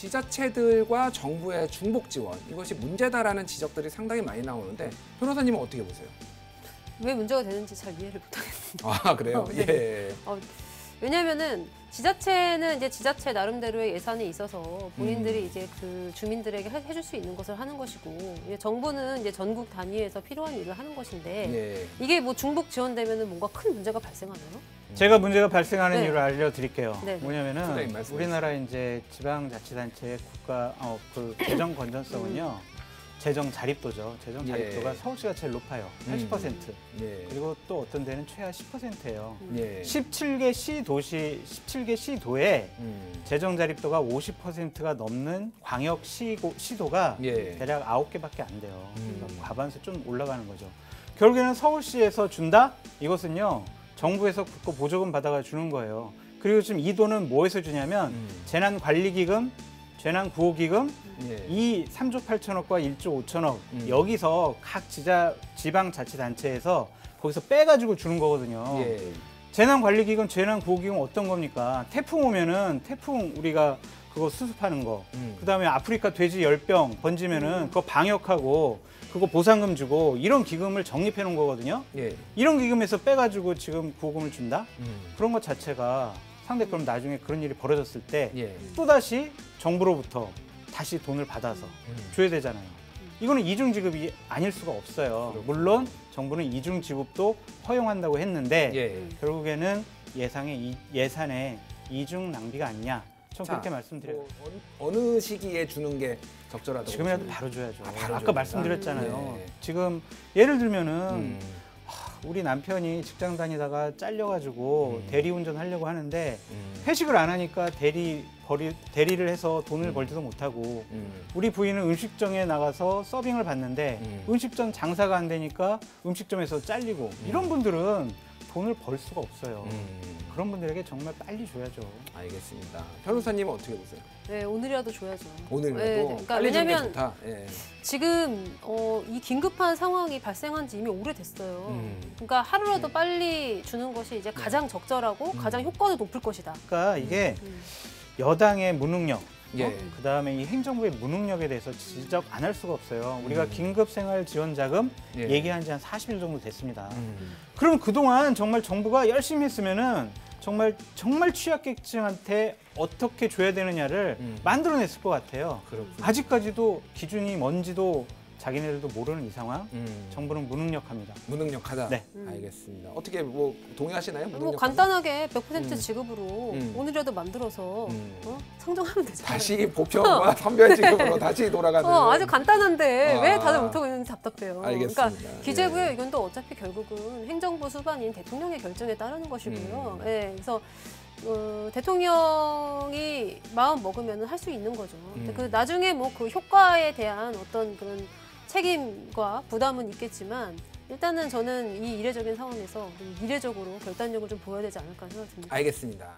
지자체들과 정부의 중복 지원 이것이 문제다라는 지적들이 상당히 많이 나오는데 변호사님은 어떻게 보세요? 왜 문제가 되는지 잘 이해를 못하겠습니다. 아 그래요? 네. 예. 왜냐면은 지자체는 이제 지자체 나름대로의 예산이 있어서 본인들이 이제 그 주민들에게 해줄 수 있는 것을 하는 것이고, 이제 정부는 이제 전국 단위에서 필요한 일을 하는 것인데 예. 이게 뭐 중복 지원되면은 뭔가 큰 문제가 발생하나요? 제가 문제가 발생하는 네. 이유를 알려드릴게요. 네. 뭐냐면은 선생님 말씀해 우리나라 이제 지방자치단체의 국가 그 재정 건전성은요. 재정 자립도죠. 재정 자립도가 서울시가 제일 높아요. 80%. 예. 그리고 또 어떤 데는 최하 10%예요. 예. 17개 시도에 재정 자립도가 50%가 넘는 광역 시도가 예. 대략 9개밖에 안 돼요. 그러니까 과반수 좀 올라가는 거죠. 결국에는 서울시에서 준다? 이것은요. 정부에서 국고 보조금 받아가 주는 거예요. 그리고 지금 이 돈은 뭐에서 주냐면 재난관리기금, 재난구호기금, 예. 이 3조 8천억과 1조 5천억 여기서 각 지방자치단체에서 거기서 빼가지고 주는 거거든요. 예. 재난관리기금, 재난구호기금 어떤 겁니까? 태풍 오면은 태풍 우리가 그거 수습하는 거. 그다음에 아프리카 돼지 열병 번지면은 그거 방역하고 그거 보상금 주고 이런 기금을 적립해 놓은 거거든요. 예. 이런 기금에서 빼가지고 지금 구호금을 준다? 그런 것 자체가 상대 그럼 나중에 그런 일이 벌어졌을 때 예. 또다시 정부로부터 다시 돈을 받아서 줘야 되잖아요. 이거는 이중지급이 아닐 수가 없어요. 그렇구나. 물론 정부는 이중지급도 허용한다고 했는데 예. 결국에는 예산의 이중 낭비가 아니냐. 전 그렇게 말씀드려요. 뭐 어느 시기에 주는 게 적절하다고 지금이라도 보시나요? 바로 줘야죠. 바로 줘야 아까 말씀드렸잖아요. 예. 지금 예를 들면은 우리 남편이 직장 다니다가 잘려가지고 대리운전 하려고 하는데 회식을 안 하니까 대리를 해서 돈을 벌지도 못하고 우리 부인은 음식점에 나가서 서빙을 받는데 음식점 장사가 안 되니까 음식점에서 잘리고 이런 분들은 돈을 벌 수가 없어요. 그런 분들에게 정말 빨리 줘야죠. 알겠습니다. 변호사님은 어떻게 보세요? 네, 오늘이라도 줘야죠. 오늘이라도 네, 그러니까 빨리 주는 게 왜냐면 좋다. 예. 지금 이 긴급한 상황이 발생한 지 이미 오래됐어요. 그러니까 하루라도 빨리 주는 것이 이제 가장 적절하고 가장 효과도 높을 것이다. 그러니까 이게 여당의 무능력, 예. 그다음에 이 행정부의 무능력에 대해서 지적 안 할 수가 없어요. 우리가 긴급생활지원자금 예. 얘기한 지 한 40일 정도 됐습니다. 그럼 그동안 정말 정부가 열심히 했으면은 정말 취약계층한테 어떻게 줘야 되느냐를 만들어냈을 것 같아요. 그렇군요. 아직까지도 기준이 뭔지도 자기네들도 모르는 이 상황. 정부는 무능력합니다. 무능력하다. 네. 알겠습니다. 어떻게 뭐 동의하시나요? 뭐 무능력하다? 간단하게 100% 지급으로 오늘이라도 만들어서 상정하면 되잖아요. 다시 보편과 선별 지급으로 다시 돌아가는. 아주 간단한데 왜 다들 아. 못하고 있는지 답답해요. 알겠습니다. 그러니까 기재부의 예. 의견도 어차피 결국은 행정부 수반인 대통령의 결정에 따르는 것이고요. 예, 그래서 대통령이 마음 먹으면 할 수 있는 거죠. 근데 그 나중에 뭐 그 효과에 대한 어떤 그런 책임과 부담은 있겠지만 일단은 저는 이 이례적인 상황에서 미래적으로 결단력을 좀 보여야 되지 않을까 생각됩니다. 알겠습니다.